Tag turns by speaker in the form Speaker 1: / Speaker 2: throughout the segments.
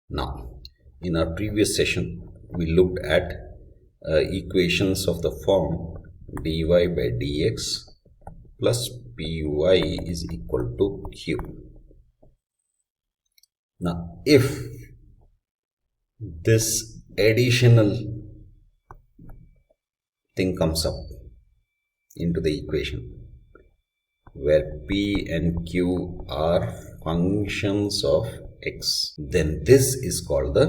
Speaker 1: Now, in our previous session, we looked at equations of the form dy by dx plus py is equal to q. Now, if this additional thing comes up into the equation where p and q are functions of x, then this is called the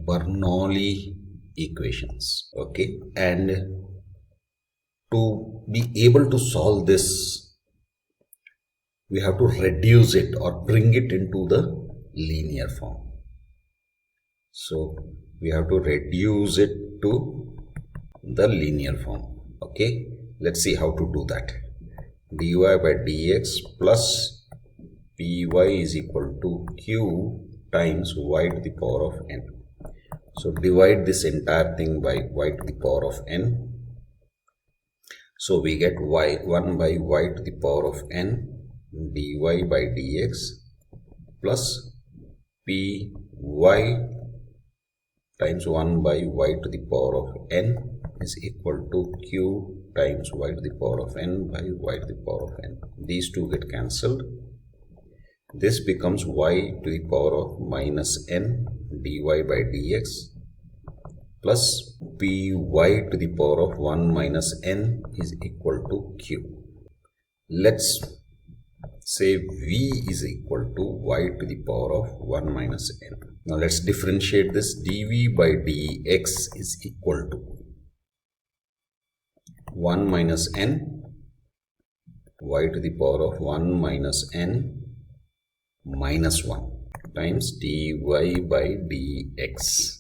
Speaker 1: Bernoulli equations. Okay, and to be able to solve this, we have to reduce it or bring it into the linear form. So we have to reduce it to the linear form. Okay, let's see how to do that. Dy by dx plus py is equal to q times y to the power of n. So divide this entire thing by y to the power of n. So we get 1 by y to the power of n dy by dx plus py times 1 by y to the power of n is equal to q times y to the power of n by y to the power of n. These two get cancelled. This becomes y to the power of minus n dy by dx plus py to the power of 1 minus n is equal to q. Let's say v is equal to y to the power of 1 minus n. Now let's differentiate this. Dv by dx is equal to 1 minus n y to the power of 1 minus n minus 1 times dy by dx,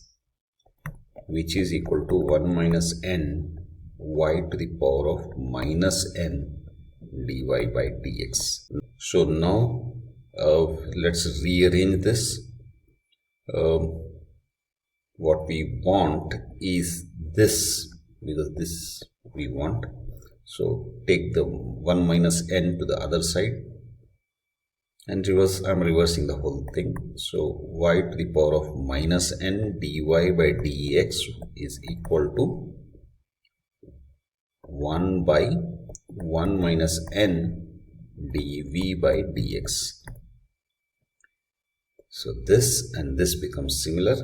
Speaker 1: which is equal to 1 minus n y to the power of minus n dy by dx. So now let's rearrange this. What we want is this, because this we want. So take the 1 minus n to the other side and reverse. I'm reversing the whole thing. So y to the power of minus n dy by dx is equal to 1 by 1 minus n dv by dx. So this and this becomes similar,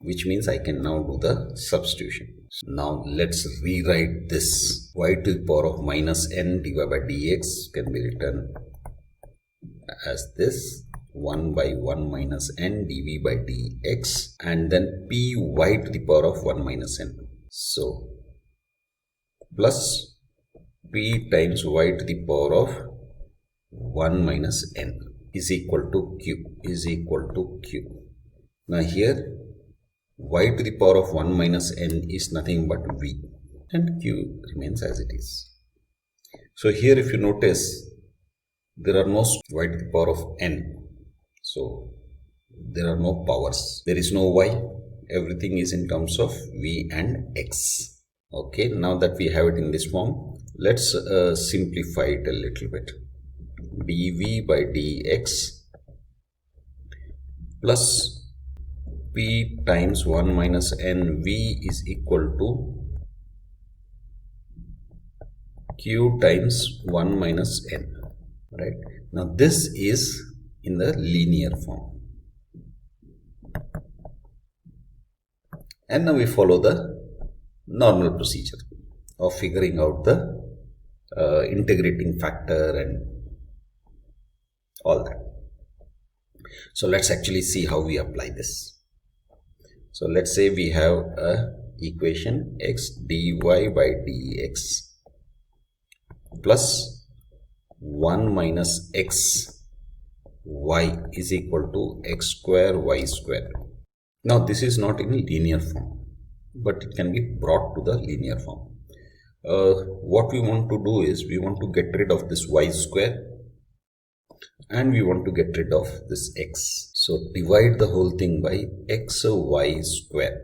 Speaker 1: which means I can now do the substitution. So now let's rewrite this. Y to the power of minus n dy by dx can be written as this, 1 by 1 minus n dv by dx, and then py to the power of 1 minus n. So plus p times y to the power of 1 minus n is equal to q. Now here y to the power of 1 minus n is nothing but v, and q remains as it is. So here if you notice, there are no y to the power of n, so there are no powers, there is no y, everything is in terms of v and x. Okay, now that we have it in this form, let's simplify it a little bit. Dv by dx plus p times 1 minus n v is equal to q times 1 minus n. Right, now this is in the linear form, and now we follow the normal procedure of figuring out the integrating factor and all that. So let's actually see how we apply this. So let's say we have a equation x dy by dx plus 1 minus x y is equal to x square y square. Now this is not in linear form, but it can be brought to the linear form. What we want to do is we want to get rid of this y square and we want to get rid of this x. So divide the whole thing by xy square.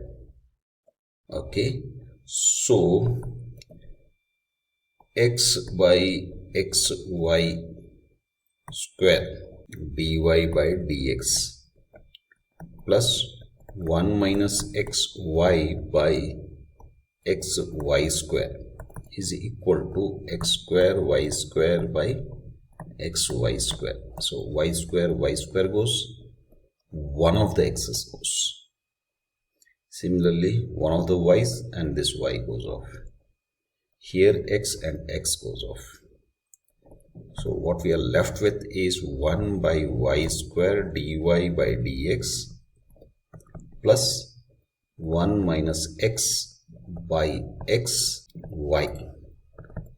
Speaker 1: Okay, so x by xy square dy by dx plus 1 minus xy by xy square is equal to x square y square by xy square. So y square goes, one of the x's goes. Similarly, one of the y's and this y goes off. Here x and x goes off. So what we are left with is 1 by y square dy by dx plus 1 minus x by xy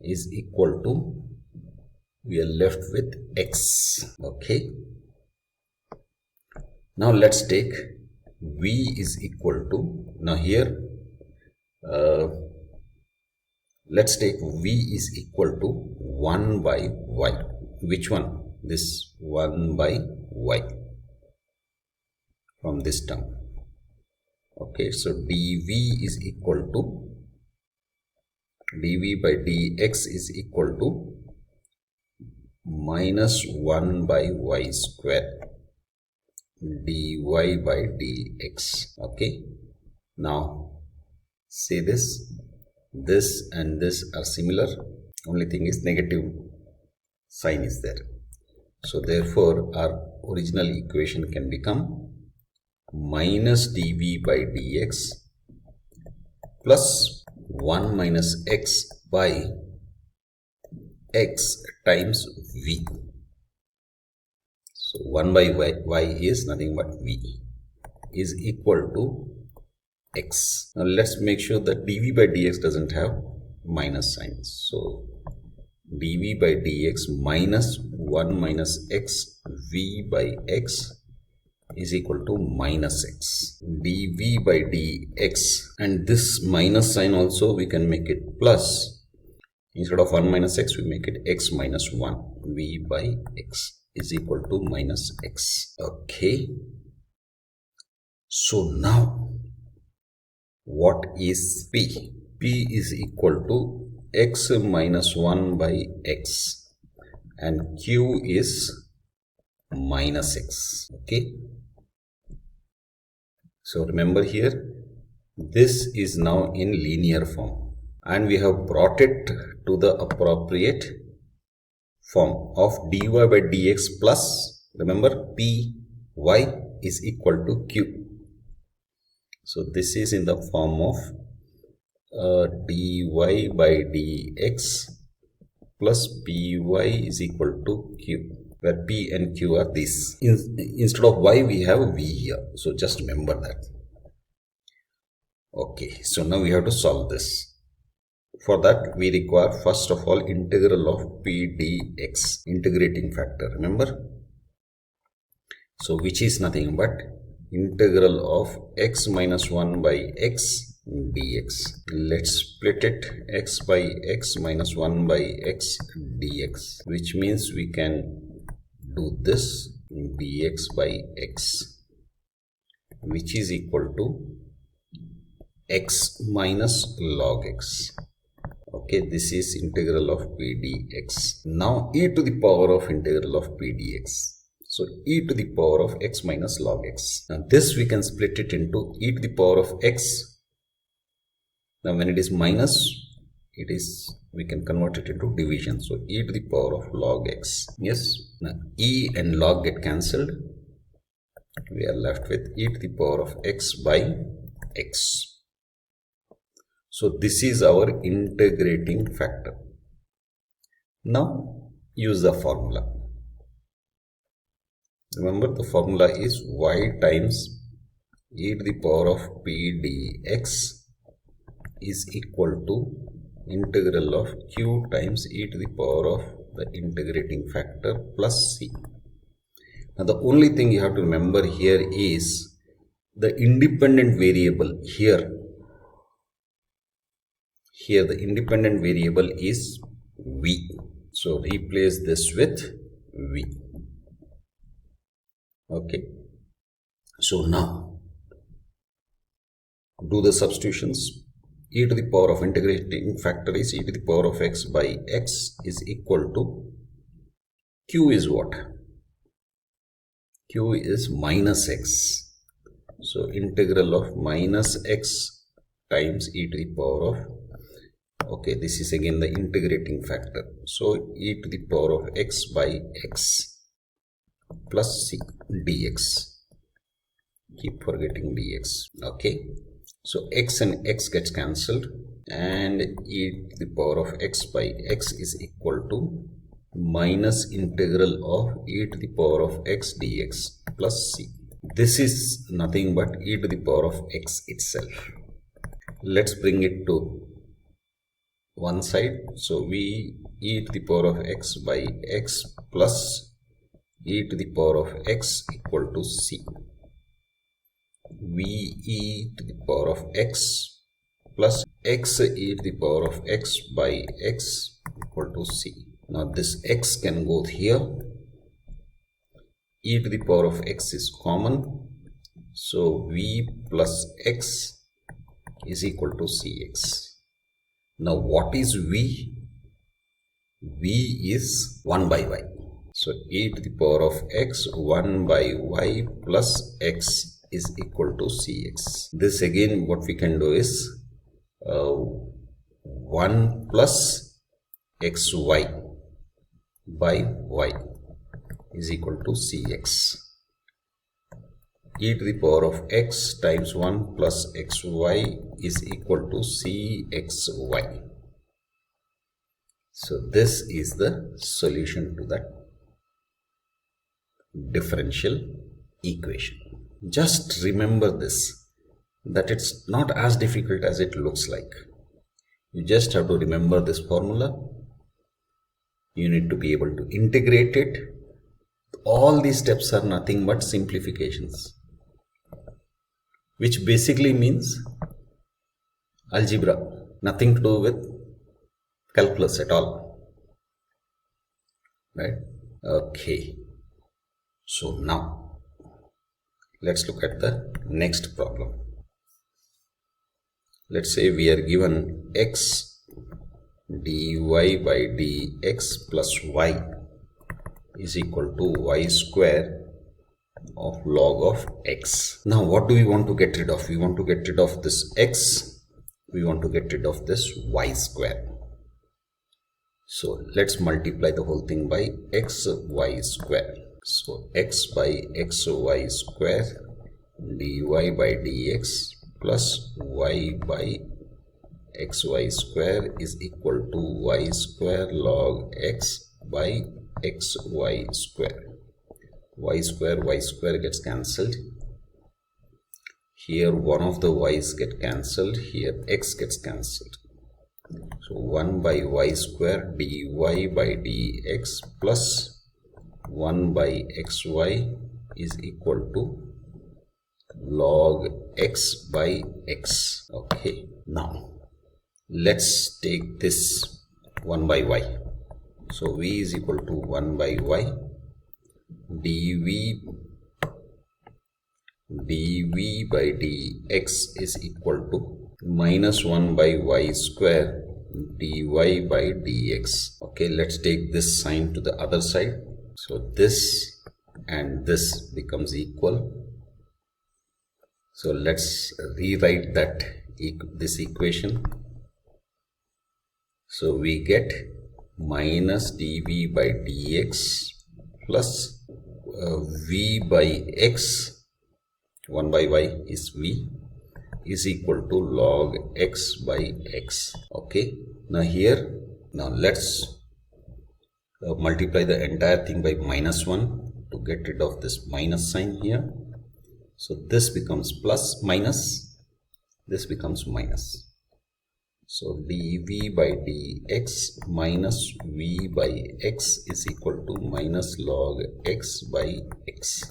Speaker 1: is equal to, we are left with x. Okay. Now let's take v is equal to, now here let's take v is equal to 1 by y. Which one? This 1 by y from this term. Okay, so dv is equal to, dv by dx is equal to minus 1 by y square dy by dx. Okay, now see this and this are similar, only thing is negative sign is there. So therefore our original equation can become minus dv by dx plus 1 minus x by x times v. So 1 by y is nothing but v is equal to x. Now let's make sure that dv by dx doesn't have minus signs. So dv by dx minus 1 minus x v by x is equal to minus x. dv by dx, and this minus sign also we can make it plus. Instead of 1 minus x, we make it x minus 1. v by x is equal to minus x. Okay. So now what is p? p is equal to x minus 1 by x and q is minus x. Okay. So remember here, this is now in linear form and we have brought it to the appropriate form of dy by dx plus, remember, p y is equal to q. So this is in the form of dy by dx plus py is equal to q, where p and q are these. Instead of y we have v here, so just remember that. Okay, so now we have to solve this. For that we require first of all integral of p dx, integrating factor, remember. So which is nothing but integral of x minus 1 by x dx. Let's split it, x by x minus 1 by x dx, which means we can do this dx by x, which is equal to x minus log x. Okay, this is integral of p dx. Now e to the power of integral of p dx. So e to the power of x minus log x. Now this we can split it into e to the power of x. Now when it is minus, it is, we can convert it into division. So e to the power of log x. Yes. Now e and log get cancelled. We are left with e to the power of x by x. So this is our integrating factor. Now use the formula. Remember, the formula is y times e to the power of p dx is equal to integral of q times e to the power of the integrating factor plus c. Now the only thing you have to remember here is the independent variable here. Here the independent variable is v. So replace this with v. Okay. So now do the substitutions. E to the power of integrating factor is e to the power of x by x is equal to, q is what? Q is minus x. So integral of minus x times e to the power of, okay, this is again the integrating factor. So e to the power of x by x plus c dx. Keep forgetting dx. Okay. So x and x gets cancelled, and e to the power of x by x is equal to minus integral of e to the power of x dx plus c. This is nothing but e to the power of x itself. Let's bring it to one side. So we e to the power of x by x plus e to the power of x equal to c. V e to the power of x plus x e to the power of x by x equal to c. Now this x can go here. E to the power of x is common. So v plus x is equal to cx. Now what is v? V is 1 by y. So e to the power of x 1 by y plus x is equal to cx. This again what we can do is 1 plus xy by y is equal to cx. E to the power of x times 1 plus xy is equal to cxy. So this is the solution to that differential equation. Just remember this, that it's not as difficult as it looks like. You just have to remember this formula. You need to be able to integrate it. All these steps are nothing but simplifications, which basically means algebra, nothing to do with calculus at all, right? Okay, so now let's look at the next problem. Let's say we are given x dy by dx plus y is equal to y square of log of x. Now what do we want to get rid of? We want to get rid of this x. We want to get rid of this y square. So let's multiply the whole thing by xy square. So x by xy square dy by dx plus y by xy square is equal to y square log x by xy square. Y square gets cancelled. Here one of the y's get cancelled. Here x gets cancelled. So 1 by y square dy by dx plus 1 by xy is equal to log x by x. Okay, now let's take this 1 by y. So v is equal to 1 by y. dv by dx is equal to minus 1 by y square dy by dx. Okay, let's take this sign to the other side. So this and this becomes equal. So let's rewrite that this equation. So we get minus dv by dx plus v by x, 1 by y is v, is equal to log x by x. Okay, now here, now let's multiply the entire thing by minus 1 to get rid of this minus sign here. So this becomes plus minus, this becomes minus. So dv by dx minus v by x is equal to minus log x by x.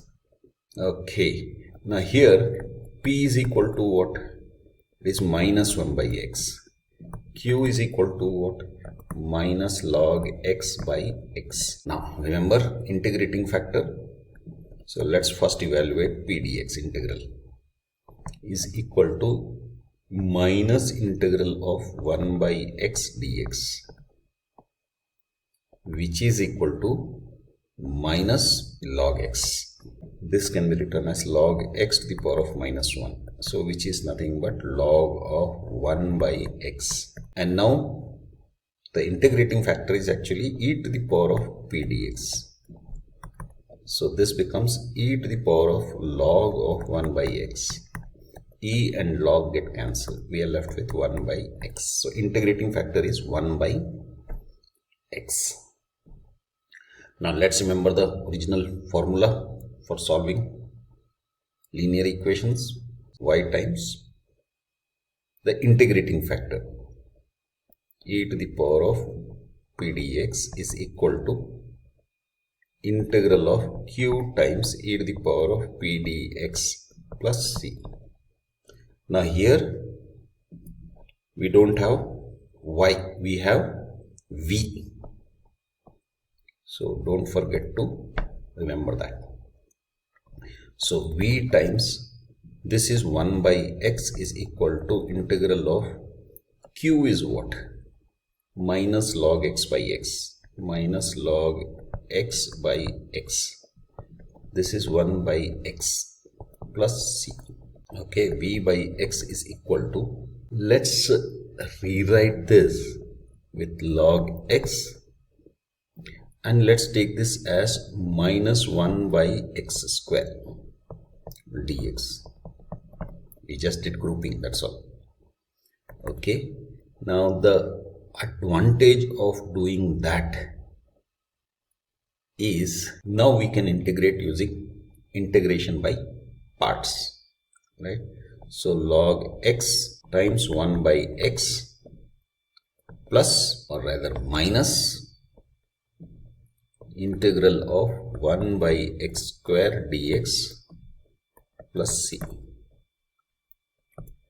Speaker 1: Okay, now here p is equal to what? It is minus 1 by x. Q is equal to what? Minus log x by x. Now remember integrating factor. So let's first evaluate p dx integral is equal to minus integral of 1 by x dx, which is equal to minus log x. this can be written as log x to the power of minus 1. So which is nothing but log of 1 by x. And now the integrating factor is actually e to the power of p dx. So this becomes e to the power of log of 1 by x. E and log get cancelled. We are left with 1 by x. So integrating factor is 1 by x. Now let's remember the original formula for solving linear equations. Y times the integrating factor e to the power of p dx is equal to integral of q times e to the power of p dx plus c. Now here we don't have y, we have v. So don't forget to remember that. So v times this is 1 by x is equal to integral of q is what? Minus log x by x. Minus log x by x. This is 1 by x plus c. Okay, v by x is equal to, let's rewrite this with log x, and let's take this as minus 1 by x square dx. We just did grouping, that's all. Okay, now the advantage of doing that is now we can integrate using integration by parts, right? So log x times 1 by x plus, or rather minus, integral of 1 by x square dx plus c,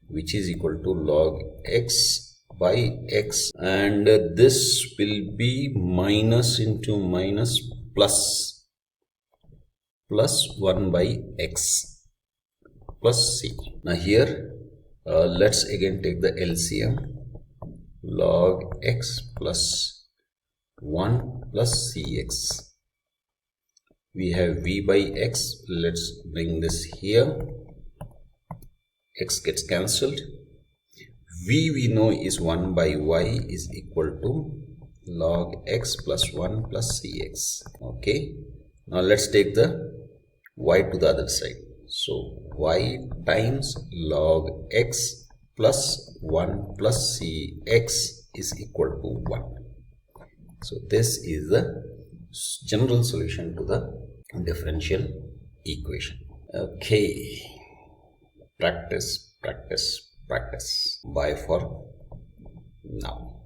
Speaker 1: which is equal to log x by x, and this will be minus into minus plus 1 by x plus c. Now here let's again take the LCM. Log x plus 1 plus cx. We have v by x. Let's bring this here. X gets cancelled. V we know is 1 by y is equal to log x plus 1 plus cx. Okay. Now let's take the y to the other side. So y times log x plus 1 plus cx is equal to 1. So this is the general solution to the differential equation. Okay. Practice, practice, practice. Bye for now.